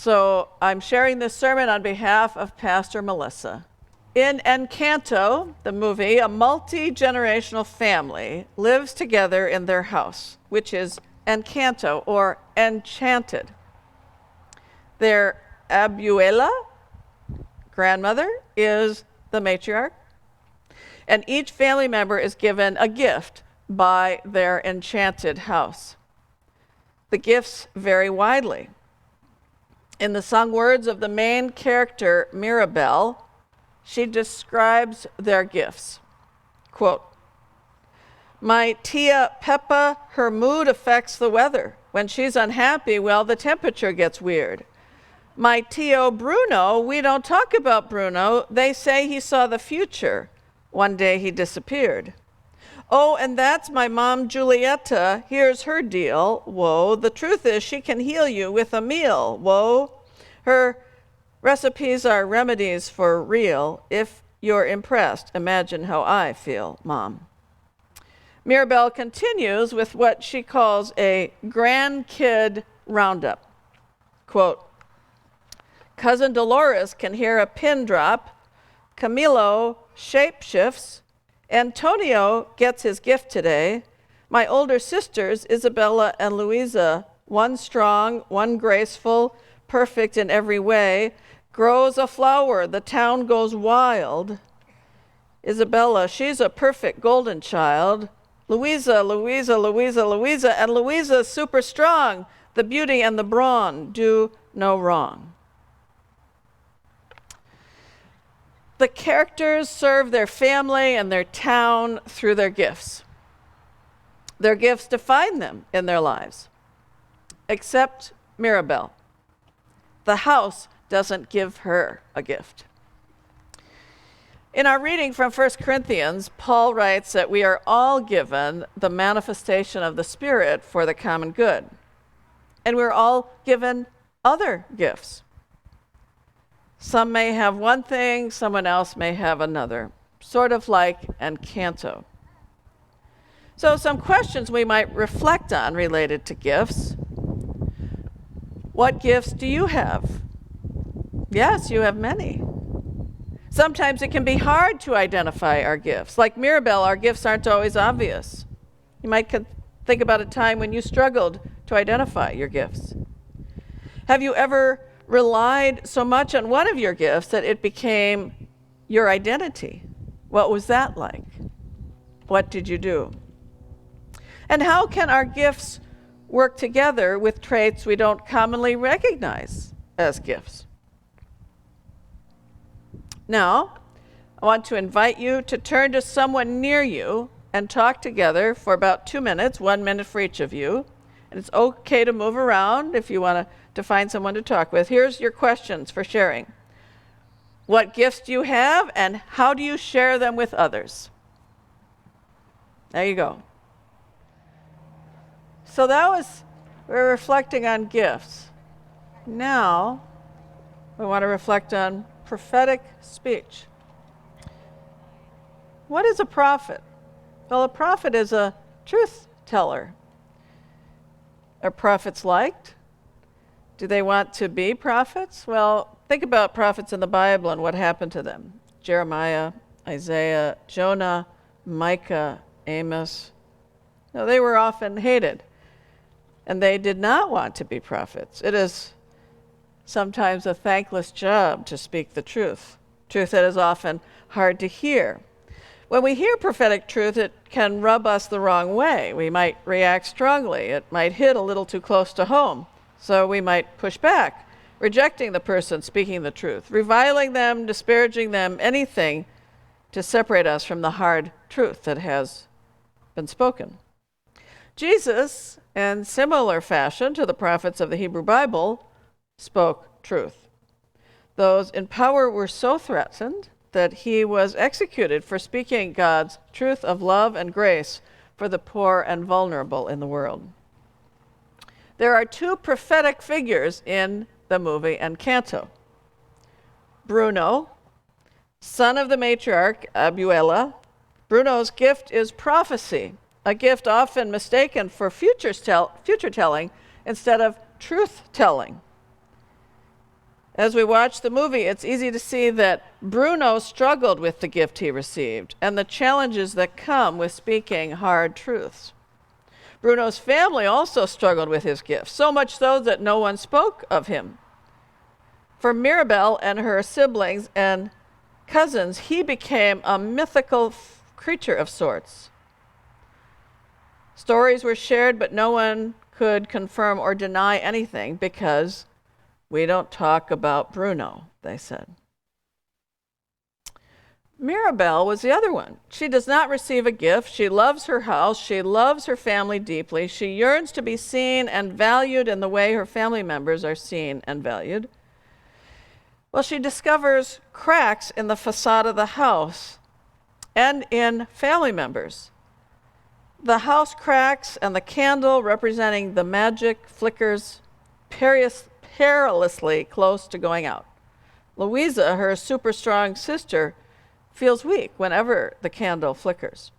So I'm sharing this sermon on behalf of Pastor Melissa. In Encanto, the movie, a multi-generational family lives together in their house, which is Encanto, or enchanted. Their abuela, grandmother, is the matriarch, and each family member is given a gift by their enchanted house. The gifts vary widely. In the sung words of the main character, Mirabel, she describes their gifts. Quote, "My tia Peppa, her mood affects the weather. When she's unhappy, well, the temperature gets weird. My tio Bruno, we don't talk about Bruno. They say he saw the future. One day he disappeared. Oh, and that's my mom, Julieta. Here's her deal. Whoa, the truth is she can heal you with a meal. Whoa, her recipes are remedies for real. If you're impressed, imagine how I feel, Mom." Mirabel continues with what she calls a grandkid roundup. Quote, "Cousin Dolores can hear a pin drop. Camilo shapeshifts. Antonio gets his gift today. My older sisters, Isabella and Luisa, one strong, one graceful, perfect in every way, grows a flower, the town goes wild. Isabella, she's a perfect golden child. Luisa, and Luisa's super strong. The beauty and the brawn do no wrong." The characters serve their family and their town through their gifts. Their gifts define them in their lives, except Mirabel. The house doesn't give her a gift. In our reading from 1 Corinthians, Paul writes that we are all given the manifestation of the Spirit for the common good. And we're all given other gifts. Some may have one thing, someone else may have another, sort of like Encanto. So some questions we might reflect on related to gifts. What gifts do you have? Yes, you have many. Sometimes it can be hard to identify our gifts. Like Mirabel, our gifts aren't always obvious. You might think about a time when you struggled to identify your gifts. Have you ever relied so much on one of your gifts that it became your identity? What was that like? What did you do? And how can our gifts work together with traits we don't commonly recognize as gifts? Now, I want to invite you to turn to someone near you and talk together for about 2 minutes, 1 minute for each of you. And it's okay to move around if you want to find someone to talk with. Here's your questions for sharing. What gifts do you have, and how do you share them with others? There you go. So we're reflecting on gifts. Now, we want to reflect on prophetic speech. What is a prophet? Well, a prophet is a truth teller. Are prophets liked? Do they want to be prophets? Well, think about prophets in the Bible and what happened to them. Jeremiah, Isaiah, Jonah, Micah, Amos. No, they were often hated, and they did not want to be prophets. It is sometimes a thankless job to speak the truth that is often hard to hear. When we hear prophetic truth, it can rub us the wrong way. We might react strongly. It might hit a little too close to home. So we might push back, rejecting the person speaking the truth, reviling them, disparaging them, anything to separate us from the hard truth that has been spoken. Jesus, in similar fashion to the prophets of the Hebrew Bible, spoke truth. Those in power were so threatened that he was executed for speaking God's truth of love and grace for the poor and vulnerable in the world. There are 2 prophetic figures in the movie Encanto. Bruno, son of the matriarch Abuela. Bruno's gift is prophecy, a gift often mistaken for future telling instead of truth telling. As we watch the movie, it's easy to see that Bruno struggled with the gift he received and the challenges that come with speaking hard truths. Bruno's family also struggled with his gift, so much so that no one spoke of him. For Mirabelle and her siblings and cousins, he became a mythical creature of sorts. Stories were shared, but no one could confirm or deny anything because we don't talk about Bruno, they said. Mirabelle was the other one. She does not receive a gift. She loves her house. She loves her family deeply. She yearns to be seen and valued in the way her family members are seen and valued. Well, she discovers cracks in the facade of the house and in family members. The house cracks and the candle representing the magic flickers perilously close to going out. Louisa, her super strong sister, feels weak whenever the candle flickers.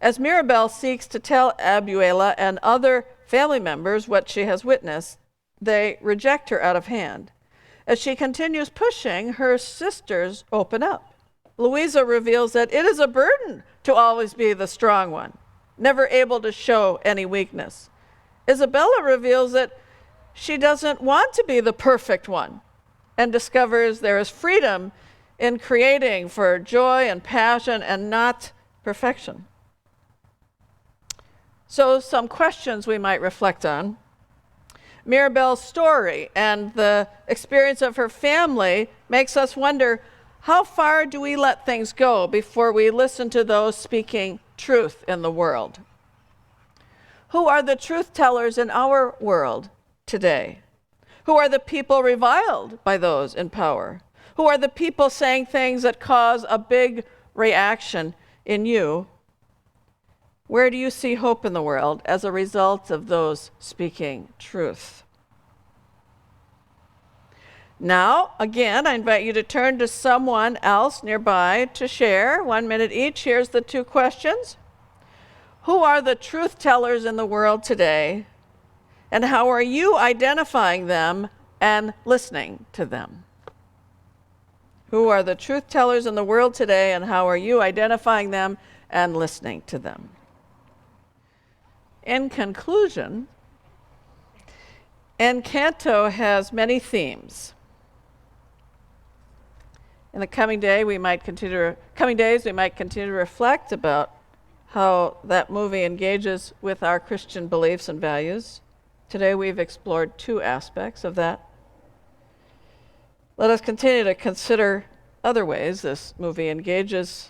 As Mirabelle seeks to tell Abuela and other family members what she has witnessed, they reject her out of hand. As she continues pushing, her sisters open up. Louisa reveals that it is a burden to always be the strong one, never able to show any weakness. Isabella reveals that she doesn't want to be the perfect one and discovers there is freedom in creating for joy and passion and not perfection. So some questions we might reflect on. Mirabelle's story and the experience of her family makes us wonder, how far do we let things go before we listen to those speaking truth in the world? Who are the truth tellers in our world today? Who are the people reviled by those in power? Who are the people saying things that cause a big reaction in you? Where do you see hope in the world as a result of those speaking truth? Now, again, I invite you to turn to someone else nearby to share. 1 minute each. Here's the 2 questions. Who are the truth tellers in the world today? And how are you identifying them and listening to them? Who are the truth tellers in the world today, and how are you identifying them and listening to them? In conclusion, Encanto has many themes. In the coming days, we might continue to reflect about how that movie engages with our Christian beliefs and values. Today we've explored 2 aspects of that. Let us continue to consider other ways this movie engages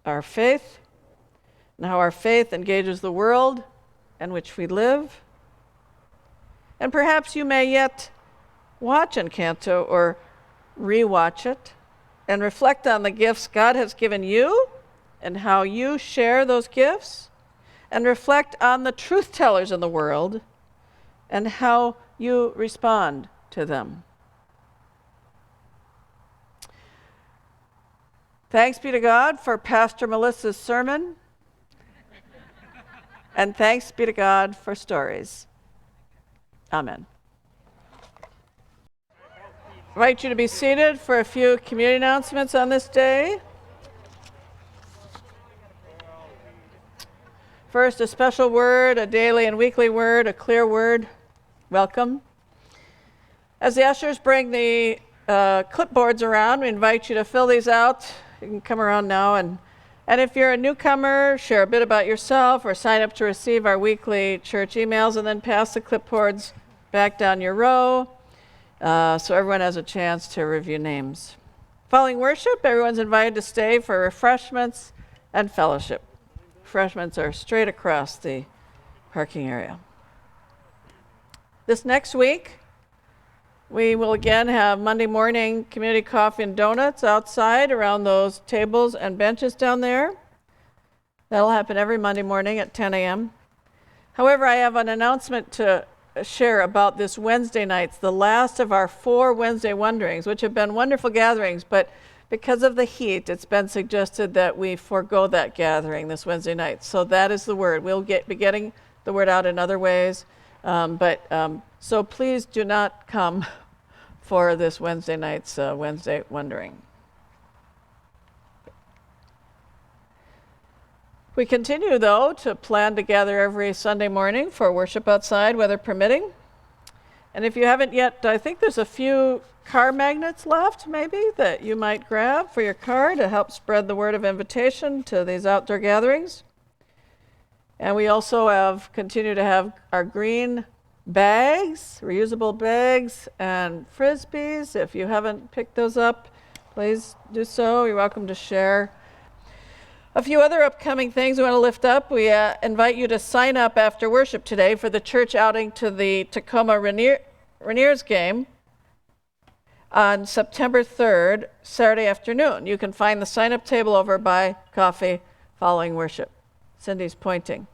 our faith and how our faith engages the world in which we live. And perhaps you may yet watch Encanto or rewatch it and reflect on the gifts God has given you and how you share those gifts, and reflect on the truth tellers in the world and how you respond to them. Thanks be to God for Pastor Melissa's sermon, and thanks be to God for stories. Amen. I invite you to be seated for a few community announcements on this day. First, a special word, a daily and weekly word, a clear word. Welcome. As the ushers bring the clipboards around, we invite you to fill these out. You can come around now, and if you're a newcomer, share a bit about yourself or sign up to receive our weekly church emails, and then pass the clipboards back down your row so everyone has a chance to review names. Following worship, everyone's invited to stay for refreshments and fellowship. Refreshments are straight across the parking area. This next week, we will again have Monday morning community coffee and donuts outside around those tables and benches down there. That'll happen every Monday morning at 10 a.m. However, I have an announcement to share about this Wednesday nights, the last of our 4 Wednesday Wonderings, which have been wonderful gatherings, but because of the heat, it's been suggested that we forego that gathering this Wednesday night. So that is the word. We'll be getting the word out in other ways. So please do not come for this Wednesday night's Wednesday Wondering. We continue, though, to plan to gather every Sunday morning for worship outside, weather permitting. And if you haven't yet, I think there's a few car magnets left, maybe, that you might grab for your car to help spread the word of invitation to these outdoor gatherings. And we also continue to have our green bags, reusable bags, and Frisbees. If you haven't picked those up, please do so. You're welcome to share. A few other upcoming things we want to lift up. We invite you to sign up after worship today for the church outing to the Tacoma Rainiers game on September 3rd, Saturday afternoon. You can find the sign-up table over by coffee following worship. Cindy's pointing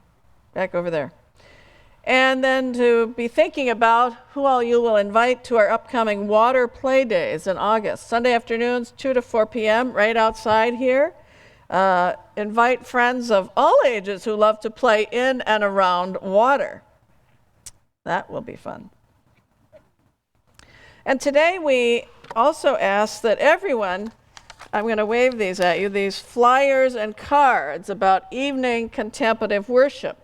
back over there. And then to be thinking about who all you will invite to our upcoming water play days in August. Sunday afternoons, 2 to 4 p.m., right outside here. Invite friends of all ages who love to play in and around water. That will be fun. And today we also ask that everyone, I'm going to wave these at you, these flyers and cards about evening contemplative worship,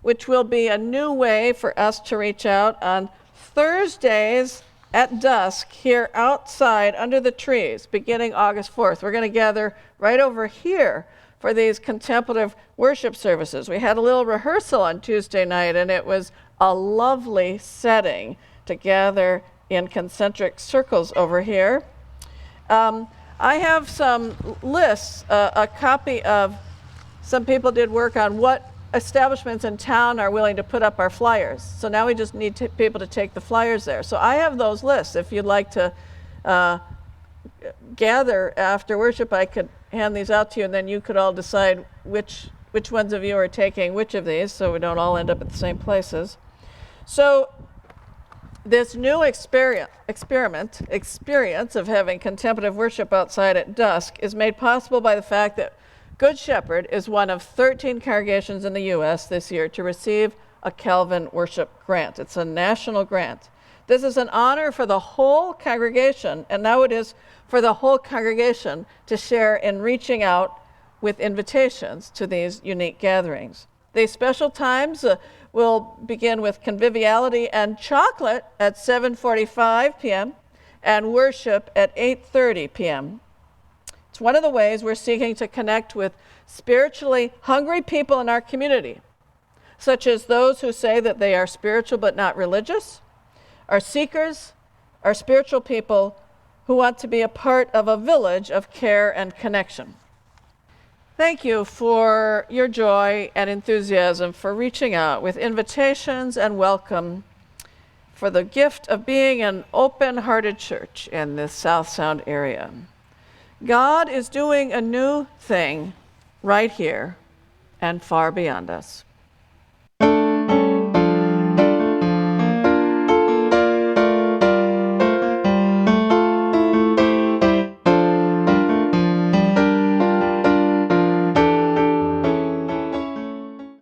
which will be a new way for us to reach out on Thursdays at dusk here outside under the trees, beginning August 4th. We're going to gather right over here for these contemplative worship services. We had a little rehearsal on Tuesday night, and it was a lovely setting to gather in concentric circles over here. I have some lists, a copy of, some people did work on what establishments in town are willing to put up our flyers. So now we just need people to take the flyers there. So I have those lists. If you'd like to gather after worship, I could hand these out to you, and then you could all decide which ones of you are taking which of these, so we don't all end up at the same places. So this new experience of having contemplative worship outside at dusk is made possible by the fact that Good Shepherd is one of 13 congregations in the U.S. this year to receive a Calvin Worship Grant. It's a national grant. This is an honor for the whole congregation, and now it is for the whole congregation to share in reaching out with invitations to these unique gatherings. These special times will begin with conviviality and chocolate at 7:45 p.m. and worship at 8:30 p.m. It's one of the ways we're seeking to connect with spiritually hungry people in our community, such as those who say that they are spiritual but not religious, our seekers, our spiritual people who want to be a part of a village of care and connection. Thank you for your joy and enthusiasm for reaching out with invitations and welcome, for the gift of being an open-hearted church in the South Sound area. God is doing a new thing right here and far beyond us.